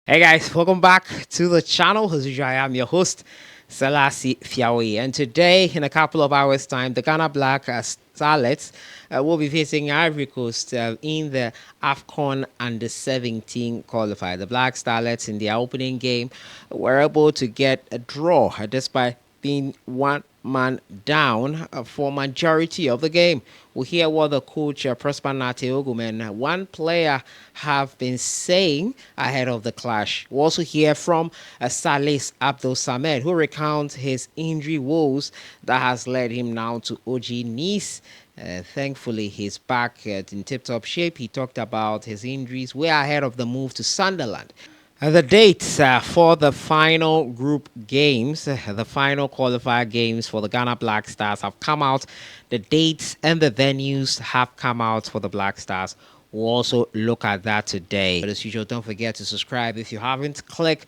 Hey guys, welcome back to the channel. As usual, I am your host, Salis Fiawi. And today, in a couple of hours' time, the Ghana Black Starlets will be facing Ivory Coast in the AFCON Under 17 qualifier. The Black Starlets in their opening game were able to get a draw despite being one man down for majority of the game. We'll hear what the coach Prosper Nate Ogum and one player have been saying ahead of the clash. We'll also hear from Salis Abdul Samed, who recounts his injury woes that has led him now to OG Nice. Thankfully, he's back in tip-top shape. He talked about his injuries. We're ahead of the move to Sunderland. The dates for the final group games, the final qualifier games for the Ghana Black Stars have come out. The dates and the venues have come out for the Black Stars. We'll also look at that today. But as usual, don't forget to subscribe if you haven't. Click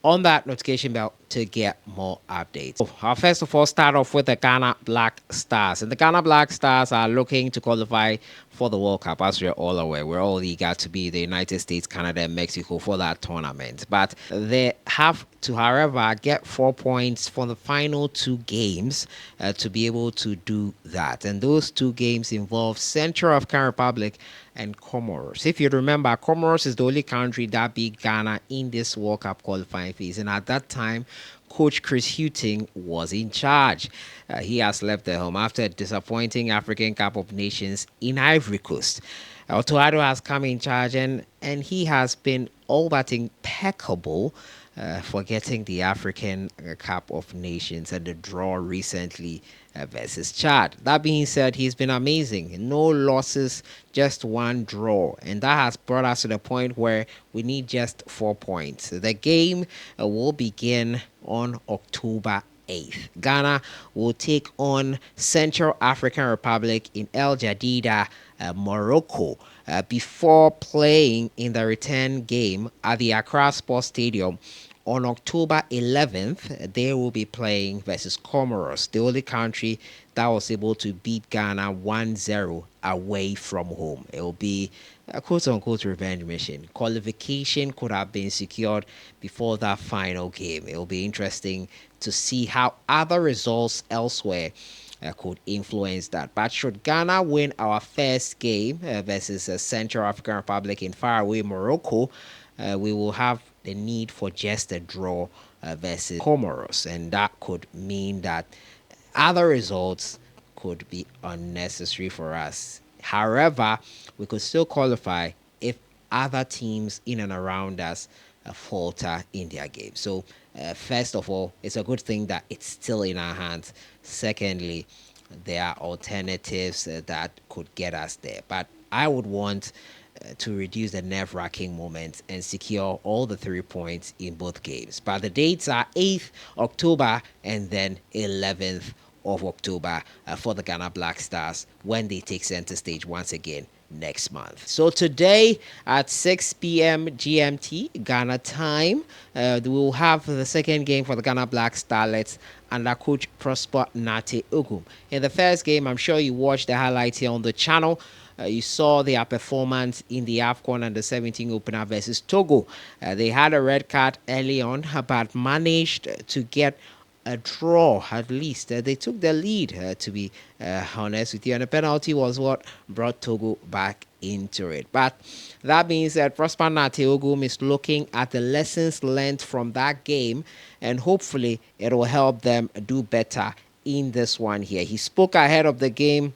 on that notification bell to get more updates. So, I'll first of all start off with the Ghana Black Stars. And the Ghana Black Stars are looking to qualify for the World Cup. As we're all aware, we're all eager to be the United States, Canada, and Mexico for that tournament. But they have to, however, get 4 points for the final two games to be able to do that. And those two games involve Central African Republic and Comoros. If you remember, Comoros is the only country that beat Ghana in this World Cup qualifying phase. And at that time, Coach Chris Hughton was in charge. He has left the home after a disappointing African Cup of Nations in Ivory Coast. Otoado has come in charge and he has been all but impeccable for getting the African Cup of Nations and the draw recently versus Chad. That being said, he's been amazing. No losses, just one draw. And that has brought us to the point where we need just 4 points. The game will begin on October 8th. Ghana will take on Central African Republic in El Jadida, Morocco, before playing in the return game at the Accra Sports Stadium. On October 11th, they will be playing versus Comoros, the only country that was able to beat Ghana 1-0 away from home. It will be a quote-unquote revenge mission. Qualification could have been secured before that final game. It will be interesting to see how other results elsewhere could influence that. But should Ghana win our first game versus Central African Republic in faraway Morocco, we will have the need for just a draw versus Comoros, and that could mean that other results could be unnecessary for us. However, we could still qualify if other teams in and around us falter in their game. So, first of all, it's a good thing that it's still in our hands. Secondly, there are alternatives that could get us there. But I would want to reduce the nerve-wracking moments and secure all the 3 points in both games. But the dates are 8th October and then 11th of October for the Ghana Black Stars when they take center stage once again next month. So today at 6 p.m. GMT Ghana time, we will have the second game for the Ghana Black Starlets under coach Prosper Nate Ogum. In the first game, I'm sure you watched the highlights here on the channel. You saw their performance in the AFCON Under 17 opener versus Togo. They had a red card early on, but managed to get a draw at least. They took the lead, to be honest with you, and the penalty was what brought Togo back into it. But that being said, Prosper Nateogum is looking at the lessons learned from that game, and hopefully it will help them do better in this one here. He spoke ahead of the game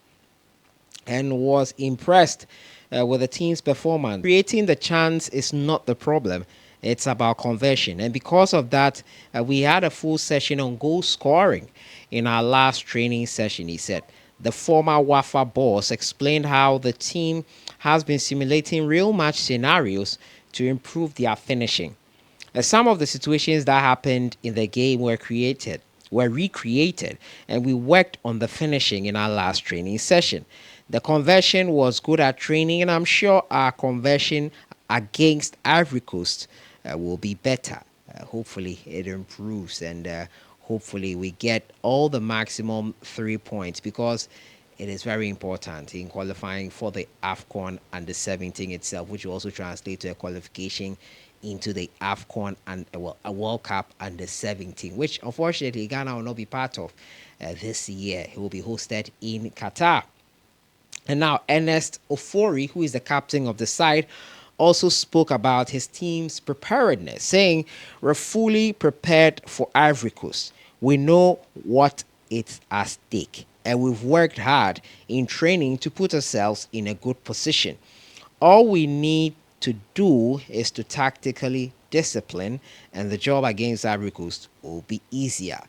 and was impressed with the team's performance. Creating the chance is not the problem. It's about conversion. And because of that, we had a full session on goal scoring in our last training session, he said. The former Wafa boss explained how the team has been simulating real match scenarios to improve their finishing. Some of the situations that happened in the game were recreated, and we worked on the finishing in our last training session. The conversion was good at training, and I'm sure our conversion against Ivory Coast will be better. Hopefully, it improves, and hopefully, we get all the maximum 3 points because it is very important in qualifying for the AFCON Under 17 itself, which will also translate to a qualification into the AFCON and a World Cup under 17, which unfortunately Ghana will not be part of this year. It will be hosted in Qatar. And now Ernest Ofori, who is the captain of the side, also spoke about his team's preparedness, saying, "We're fully prepared for Ivory Coast. We know what it's at stake, and we've worked hard in training to put ourselves in a good position. All we need to do is to tactically discipline, and the job against Ivory Coast will be easier."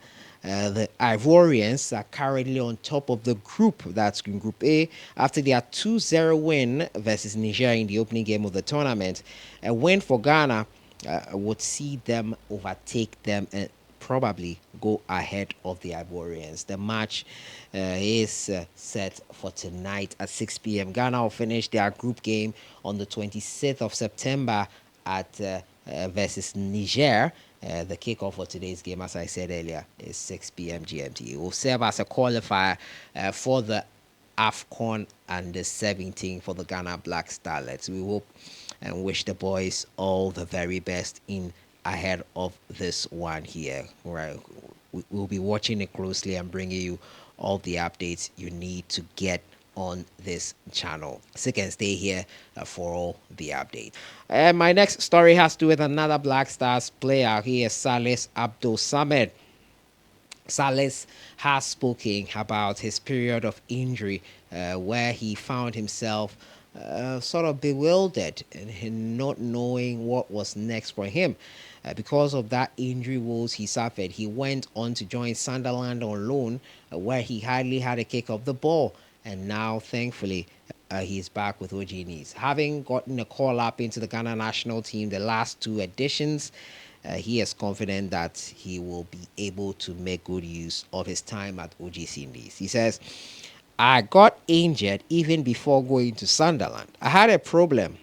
The Ivorians are currently on top of the group, that's in Group A, after their 2-0 win versus Niger in the opening game of the tournament. A win for Ghana would see them overtake them and probably go ahead of the Ivorians. The match is set for tonight at 6 p.m. Ghana will finish their group game on the 26th of September at versus Niger. The kickoff for today's game, as I said earlier, is 6 p.m. GMT. It will serve as a qualifier for the AFCON under 17 for the Ghana Black Starlets. We hope and wish the boys all the very best in ahead of this one here. Right, we'll be watching it closely and bringing you all the updates you need to get on this channel. So you can stay here for all the updates. And my next story has to do with another Black Stars player. He is Salis Abdul Samed. Salis has spoken about his period of injury where he found himself sort of bewildered and not knowing what was next for him. Because of that injury woes he suffered, he went on to join Sunderland on loan, where he hardly had a kick of the ball. And now, thankfully, he's back with OG Knees. Having gotten a call up into the Ghana national team the last two editions, he is confident that he will be able to make good use of his time at OGC Knees. He says, "I got injured even before going to Sunderland. I had a problem.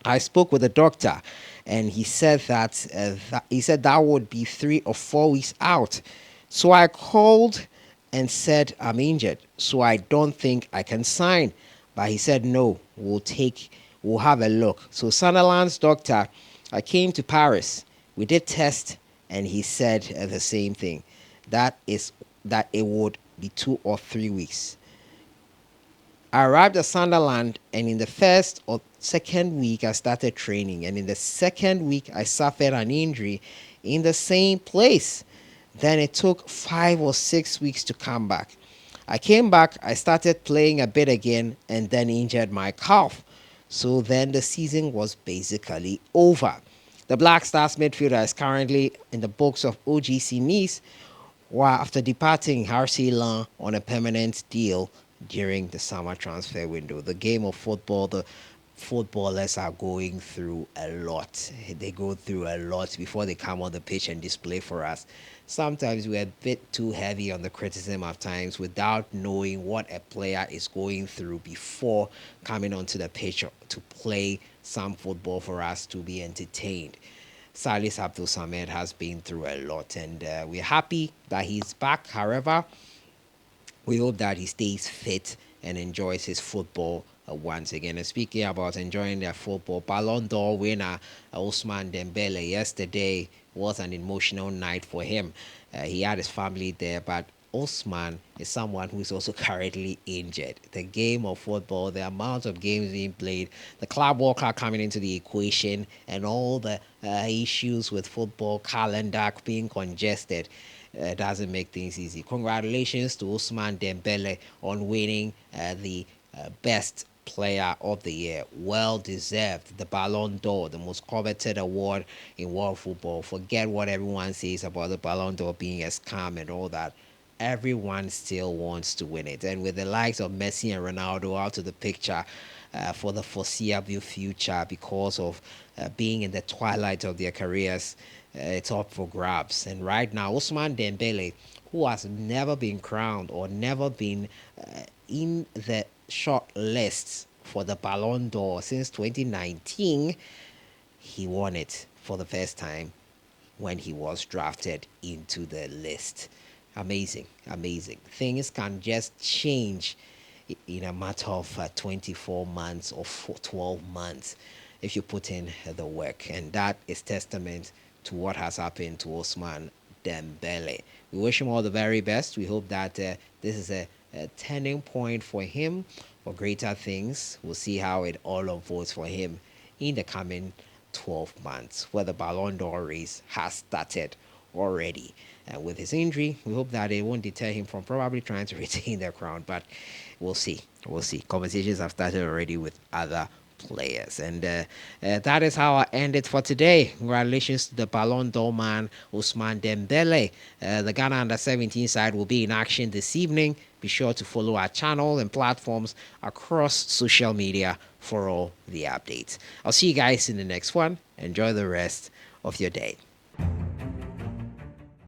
I spoke with the doctor, and he said that would be 3 or 4 weeks out. So I called and said I'm injured, so I don't think I can sign. But he said no, we'll have a look. So Sunderland's doctor, I came to Paris. We did test, and he said the same thing. That it would be 2 or 3 weeks. I arrived at Sunderland, and in the first or second week, I started training. And in the second week, I suffered an injury in the same place. Then it took 5 or 6 weeks to come back. I came back, I started playing a bit again, and then injured my calf. So then the season was basically over." The Black Stars midfielder is currently in the books of OGC Nice, while after departing RC Lens on a permanent deal during the summer transfer window. The game of football, the footballers are going through a lot. They go through a lot before they come on the pitch and display for us. Sometimes we're a bit too heavy on the criticism at times without knowing what a player is going through before coming onto the pitch to play some football for us to be entertained. Salis Abdul Samed has been through a lot, and we're happy that he's back. However, we hope that he stays fit and enjoys his football once again. And speaking about enjoying their football, Ballon d'Or winner Ousmane Dembele yesterday was an emotional night for him. He had his family there, but Ousmane is someone who is also currently injured. The game of football, the amount of games being played, the club World Cup coming into the equation, and all the issues with football calendar being congested doesn't make things easy. Congratulations to Ousmane Dembele on winning the best player of the year. Well deserved. The Ballon d'Or, the most coveted award in world football. Forget what everyone says about the Ballon d'Or being a scam and all that. Everyone still wants to win it. And with the likes of Messi and Ronaldo out of the picture for the foreseeable future because of being in the twilight of their careers, it's up for grabs. And right now, Ousmane Dembele, who has never been crowned or never been in the short lists for the Ballon d'Or since 2019, he won it for the first time when he was drafted into the list. Amazing, amazing. Things can just change in a matter of 24 months or 12 months. if you put in the work. And that is testament to what has happened to Osman Dembele. We wish him all the very best. We hope that this is a turning point for him for greater things. We'll see how it all unfolds for him in the coming 12 months, where the Ballon d'Or race has started already. And with his injury, we hope that it won't deter him from probably trying to retain the crown, but we'll see. We'll see. Conversations have started already with other players. And that is how I end it for today. Congratulations to the Ballon d'Or man, Ousmane Dembele. The Ghana under-17 side will be in action this evening. Be sure to follow our channel and platforms across social media for all the updates. I'll see you guys in the next one. Enjoy the rest of your day.